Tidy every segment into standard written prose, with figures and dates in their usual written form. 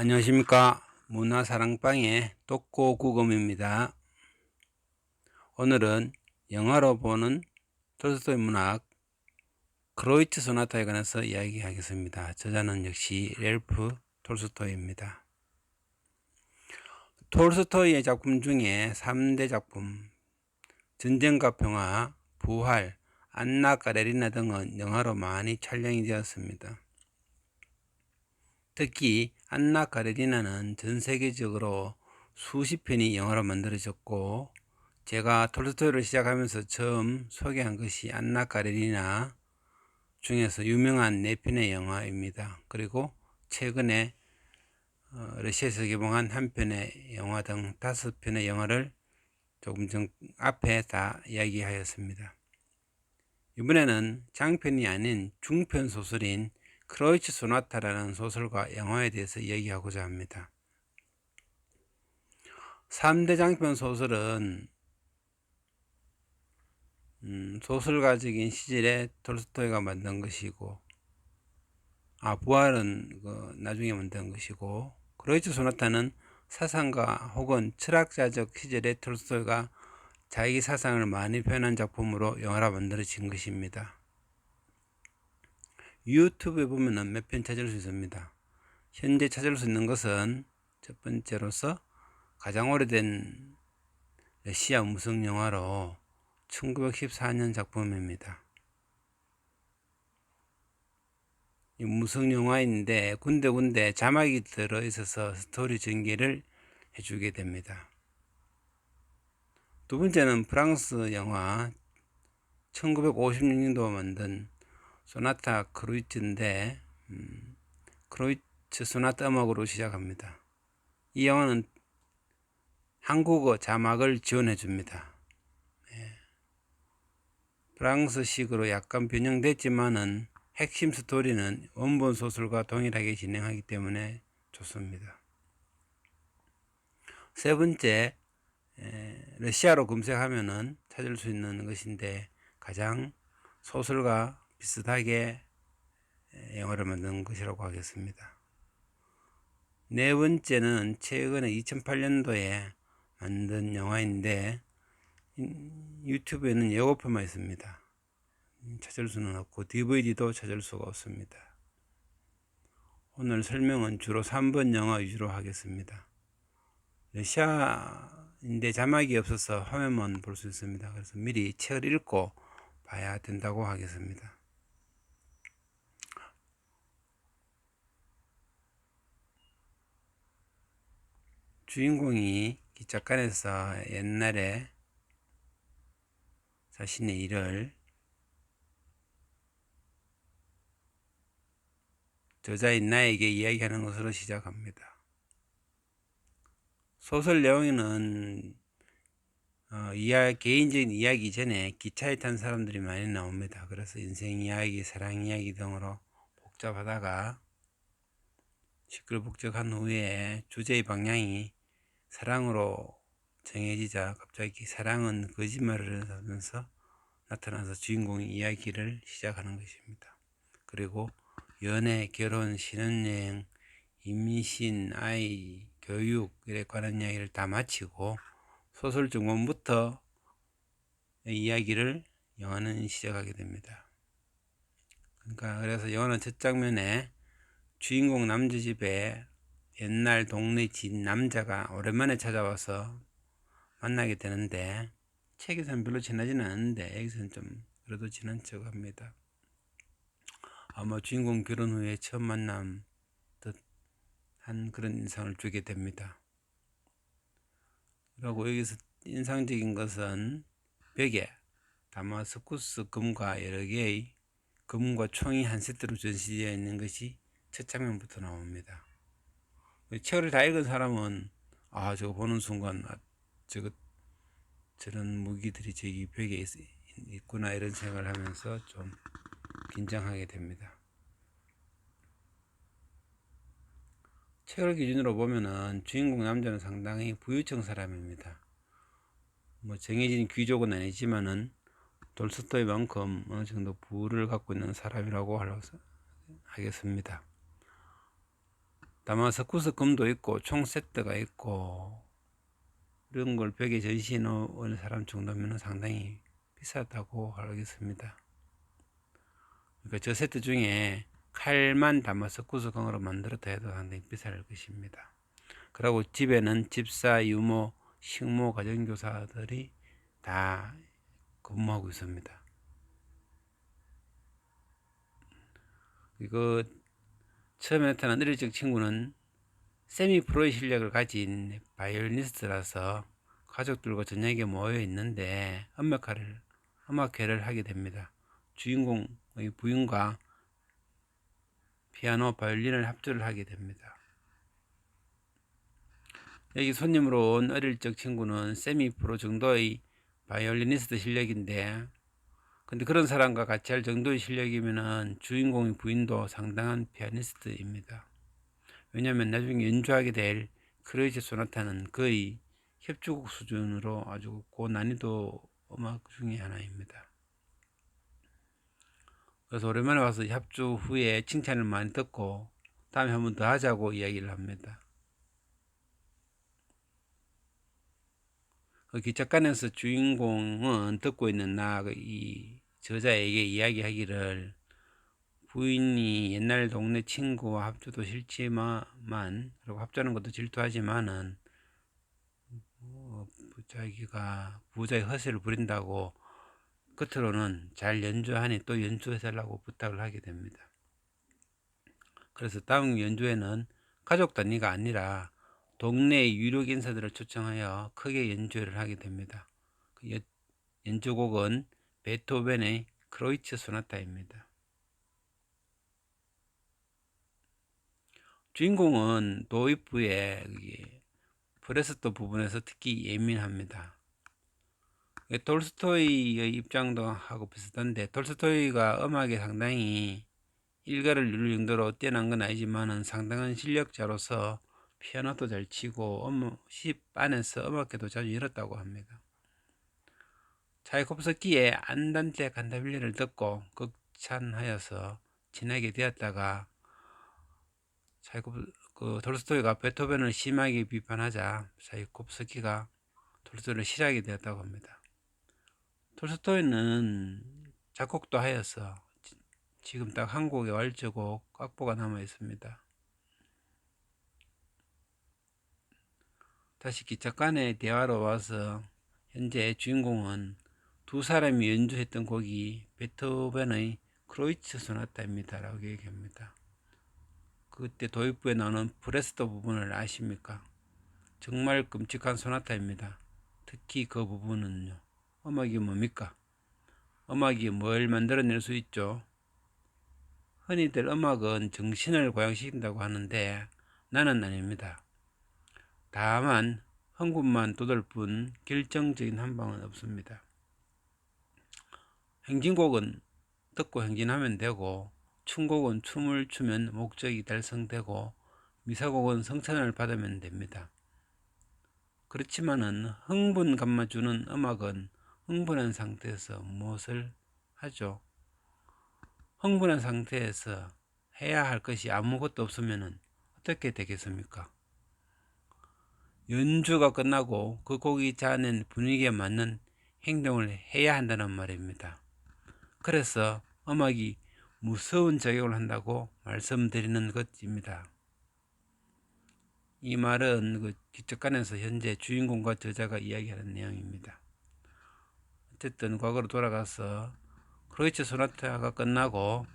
안녕하십니까. 문화사랑방의 독고구검입니다. 오늘은 영화로 보는 톨스토이 문학 크로이츠 소나타에 관해서 이야기하겠습니다. 저자는 역시 렐프 톨스토이입니다. 톨스토이의 작품 중에 3대 작품 전쟁과 평화, 부활, 안나 까레리나 등은 영화로 많이 촬영이 되었습니다. 특히 안나 카레리나는 전 세계적으로 수십 편이 영화로 만들어졌고, 제가 톨스토이를 시작하면서 처음 소개한 것이 안나 카레리나 중에서 유명한 4편의 영화입니다. 그리고 최근에 러시아에서 개봉한 한 편의 영화 등 5편의 영화를 조금 전 앞에 다 이야기하였습니다. 이번에는 장편이 아닌 중편 소설인 크로이츠 소나타라는 소설과 영화에 대해서 얘기하고자 합니다. 3대 장편 소설은 소설가적인 시절에 톨스토이가 만든 것이고, 부활은 나중에 만든 것이고, 크로이츠 소나타는 사상가 혹은 철학자적 시절에 톨스토이가 자기 사상을 많이 표현한 작품으로 영화로 만들어진 것입니다. 유튜브에 보면 몇 편 찾을 수 있습니다. 현재 찾을 수 있는 것은 첫 번째로서 가장 오래된 러시아 무성 영화로 1914년 작품입니다. 이 무성 영화인데 군데군데 자막이 들어있어서 스토리 전개를 해주게 됩니다. 두 번째는 프랑스 영화 1956년도 만든 소나타 크로이츠인데 크로이츠 소나타 음악으로 시작합니다. 이 영화는 한국어 자막을 지원해 줍니다. 프랑스식으로 약간 변형됐지만은 핵심 스토리는 원본 소설과 동일하게 진행하기 때문에 좋습니다. 세 번째, 러시아로 검색하면은 찾을 수 있는 것인데 가장 소설과 비슷하게 영화를 만든 것이라고 하겠습니다. 네 번째는 최근에 2008년도에 만든 영화인데 유튜브에는 예고편만 있습니다. 찾을 수는 없고 DVD도 찾을 수가 없습니다. 오늘 설명은 주로 3번 영화 위주로 하겠습니다. 러시아인데 자막이 없어서 화면만 볼 수 있습니다. 그래서 미리 책을 읽고 봐야 된다고 하겠습니다. 주인공이 기차칸에서 옛날에 자신의 일을 저자인 나에게 이야기하는 것으로 시작합니다. 소설 내용에는 개인적인 이야기 전에 기차에 탄 사람들이 많이 나옵니다. 그래서 인생 이야기, 사랑 이야기 등으로 복잡하다가 시끌벅적한 후에 주제의 방향이 사랑으로 정해지자 갑자기 사랑은 거짓말을 하면서 나타나서 주인공이 이야기를 시작하는 것입니다. 그리고 연애, 결혼, 신혼여행, 임신, 아이, 교육 에 관한 이야기를 다 마치고 소설 중반부터 이야기를 영화는 시작하게 됩니다. 그래서 영화는 첫 장면에 주인공 남자 집에 옛날 동네 진 남자가 오랜만에 찾아와서 만나게 되는데, 책에서는 별로 친하지는 않은데 여기서는 좀 그래도 친한 척 합니다. 아마 주인공 결혼 후에 처음 만남 듯한 그런 인상을 주게 됩니다. 그리고 여기서 인상적인 것은 벽에 다마스쿠스 금과 여러 개의 금과 총이 한 세트로 전시되어 있는 것이 첫 장면부터 나옵니다. 책을 다 읽은 사람은 저거 보는 순간 저런 무기들이 저기 벽에 있구나 이런 생각을 하면서 좀 긴장하게 됩니다. 책을 기준으로 보면은 주인공 남자는 상당히 부유층 사람입니다. 정해진 귀족은 아니지만은 돌스토이만큼 어느 정도 부를 갖고 있는 사람이라고 하겠습니다. 다마스쿠스 금도 있고 총 세트가 있고 이런 걸 벽에 전시해 놓은 사람 정도면 상당히 비싸다고 알겠습니다. 그러니까 저 세트 중에 칼만 다마스쿠스 금으로 만들었다 해도 상당히 비쌀 것입니다. 그리고 집에는 집사, 유모, 식모, 가정교사들이 다 근무하고 있습니다. 이거 처음에 나타난 어릴 적 친구는 세미 프로의 실력을 가진 바이올리니스트라서 가족들과 저녁에 모여 있는데 음악회를 하게 됩니다. 주인공의 부인과 피아노, 바이올린을 합주를 하게 됩니다. 여기 손님으로 온 어릴 적 친구는 세미 프로 정도의 바이올리니스트 실력인데, 근데 그런 사람과 같이 할 정도의 실력이면은 주인공의 부인도 상당한 피아니스트입니다. 왜냐하면 나중에 연주하게 될 크로이츠 소나타는 거의 협주곡 수준으로 아주 고난이도 음악 중에 하나입니다. 그래서 오랜만에 와서 협주 후에 칭찬을 많이 듣고 다음에 한 번 더 하자고 이야기를 합니다. 그 기착관에서 주인공은 듣고 있는 이 저자에게 이야기하기를 부인이 옛날 동네 친구와 합주도 싫지만 그리고 합주하는 것도 질투하지만은 자기가 부자의 허세를 부린다고 겉으로는 잘 연주하니 또 연주해달라고 부탁을 하게 됩니다. 그래서 다음 연주에는 가족 단위가 아니라 동네의 유력 인사들을 초청하여 크게 연주를 하게 됩니다. 그 연주곡은 베토벤의 크로이츠 소나타입니다. 주인공은 도입부의 프레스토 부분에서 특히 예민합니다. 톨스토이의 입장도 하고 비슷한데, 톨스토이가 음악에 상당히 일가를 이룰 정도로 뛰어난 건 아니지만은 상당한 실력자로서 피아노도 잘 치고 시 안에서 음악회도 자주 열었다고 합니다. 차이콥스키의 안단테 칸타빌레를 듣고 극찬하여서 친하게 되었다가 톨스토이가 베토벤을 심하게 비판하자 차이콥스키가 톨스토이를 싫어하게 되었다고 합니다. 톨스토이는 작곡도 하여서 지금 딱 한 곡의 완주곡 악보가 남아 있습니다. 다시 기착관의 대화로 와서 현재 주인공은 두 사람이 연주했던 곡이 베토벤의 크로이츠 소나타입니다 라고 얘기합니다. 그때 도입부에 나오는 프레스토 부분을 아십니까? 정말 끔찍한 소나타입니다. 특히 그 부분은요. 음악이 뭡니까? 음악이 뭘 만들어낼 수 있죠? 흔히들 음악은 정신을 고양시킨다고 하는데 나는 아닙니다. 다만 흥분만 돋을 뿐 결정적인 한방은 없습니다. 행진곡은 듣고 행진하면 되고, 춤곡은 춤을 추면 목적이 달성되고, 미사곡은 성찬을 받으면 됩니다. 그렇지만은 흥분감만 주는 음악은 흥분한 상태에서 무엇을 하죠? 흥분한 상태에서 해야 할 것이 아무것도 없으면 어떻게 되겠습니까? 연주가 끝나고 그 곡이 자아낸 분위기에 맞는 행동을 해야 한다는 말입니다. 그래서 음악이 무서운 작용을 한다고 말씀드리는 것입니다. 이 말은 그 기적관에서 현재 주인공과 저자가 이야기하는 내용입니다. 어쨌든 과거로 돌아가서 크로이츠 소나타가 끝나고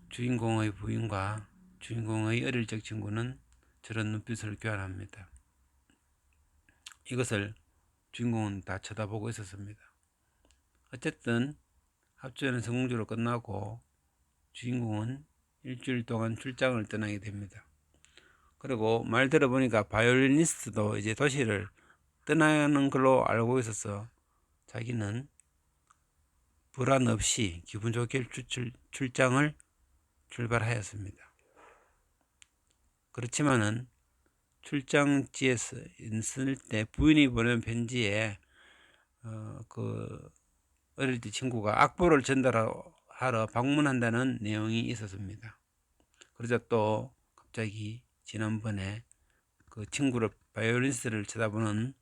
주인공의 부인과 주인공의 어릴 적 친구는 저런 눈빛을 교환합니다. 이것을 주인공은 다 쳐다보고 있었습니다. 어쨌든 합주는 성공적으로 끝나고 주인공은 일주일 동안 출장을 떠나게 됩니다. 그리고 말 들어보니까 바이올리니스트도 이제 도시를 떠나는 걸로 알고 있어서 자기는 불안 없이 기분 좋게 출장을 출발하였습니다. 그렇지만은 출장지에서 있을 때 부인이 보낸 편지에 어릴 때 친구가 악보를 전달하러 방문한다는 내용이 있었습니다. 그러자 또 갑자기 지난번에 그 친구를 바이올린스를 쳐다보는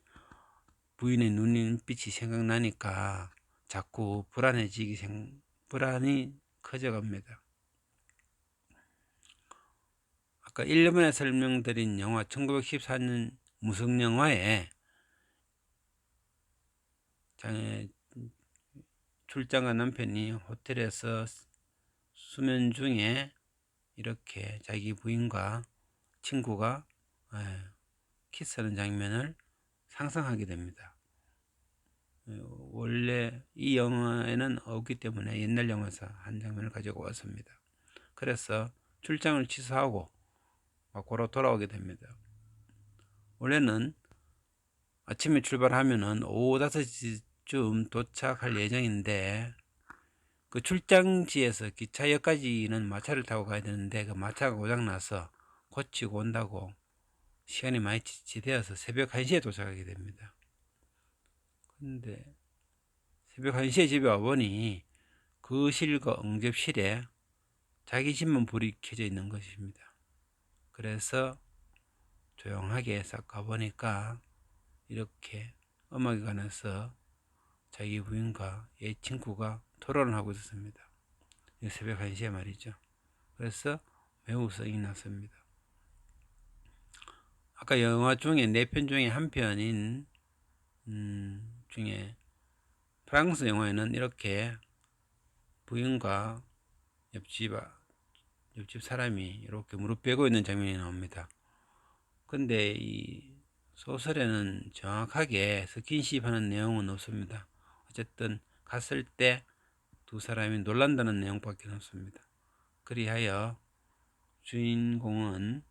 부인의 눈빛이 생각나니까 자꾸 불안이 커져갑니다. 아까 1번에 설명드린 영화 1914년 무성영화에 출장간 남편이 호텔에서 수면 중에 이렇게 자기 부인과 친구가 키스하는 장면을 상상하게 됩니다. 원래 이 영화에는 없기 때문에 옛날 영화에서 한 장면을 가지고 왔습니다. 그래서 출장을 취소하고 밖으로 돌아오게 됩니다. 원래는 아침에 출발하면은 오후 5시쯤 도착할 예정인데 그 출장지에서 기차역까지는 마차를 타고 가야 되는데 그 마차가 고장나서 고치고 온다고 시간이 많이 지체되어서 새벽 1시에 도착하게 됩니다. 근데 새벽 1시에 집에 와보니 그 실과 응접실에 자기 집만 불이 켜져 있는 것입니다. 그래서 조용하게 싹 가보니까 이렇게 음악에 관해서 자기 부인과 옛 친구가 토론을 하고 있었습니다. 새벽 1시에 말이죠. 그래서 매우 성이 났습니다. 아까 영화 중에 4편 중에 한 편인 중에 프랑스 영화에는 이렇게 부인과 옆집 사람이 이렇게 무릎 베고 있는 장면이 나옵니다. 근데 이 소설에는 정확하게 스킨십 하는 내용은 없습니다. 어쨌든 갔을 때 두 사람이 놀란다는 내용밖에 없습니다. 그리하여 주인공은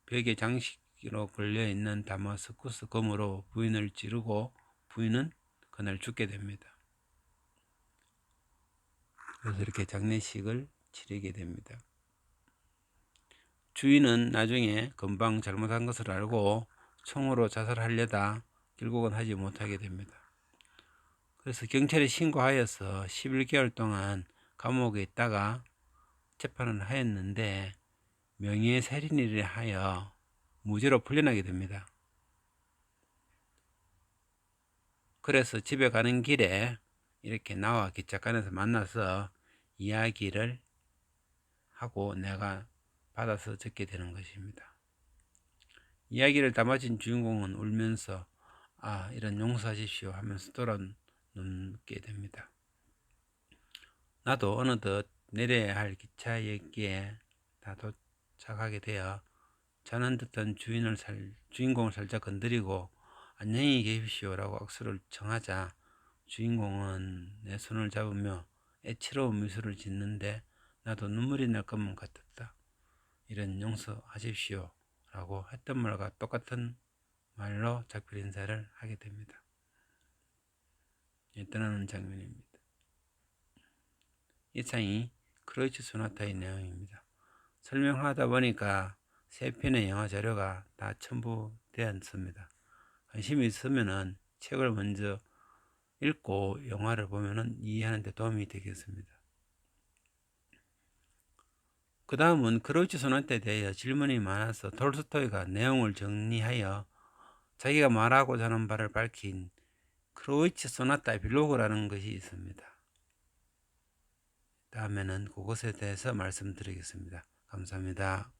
벽에 장식으로 걸려있는 다마스쿠스 검으로 부인을 찌르고 부인은 그날 죽게 됩니다. 그래서 이렇게 장례식을 치르게 됩니다. 주인은 나중에 금방 잘못한 것을 알고 총으로 자살하려다 결국은 하지 못하게 됩니다. 그래서 경찰에 신고하여서 11개월 동안 감옥에 있다가 재판을 하였는데 명예살인이라 하여 무죄로 풀려나게 됩니다. 그래서 집에 가는 길에 이렇게 나와 기차관에서 만나서 이야기를 하고 내가 받아서 적게 되는 것입니다. 이야기를 담아진 주인공은 울면서 이런 용서하십시오 하면서 돌아눕게 됩니다. 나도 어느덧 내려야 할 기차역에 다 도착하게 되어 자는 듯한 주인공을 살짝 건드리고 안녕히 계십시오 라고 악수를 청하자 주인공은 내 손을 잡으며 애처로운 미소를 짓는데 나도 눈물이 날 것만 같았다. 이런 용서하십시오 라고 했던 말과 똑같은 말로 작별 인사를 하게 됩니다. 떠나는 장면입니다. 이상이 크로이츠 소나타의 내용입니다. 설명하다 보니까 3편의 영화 자료가 다 첨부되었습니다. 관심이 있으면 책을 먼저 읽고 영화를 보면 이해하는 데 도움이 되겠습니다. 그 다음은 크로이츠 소나타에 대해 질문이 많아서 톨스토이가 내용을 정리하여 자기가 말하고자 하는 바를 밝힌 크로이츠 소나타 에필로그라는 것이 있습니다. 다음에는 그것에 대해서 말씀드리겠습니다. 감사합니다.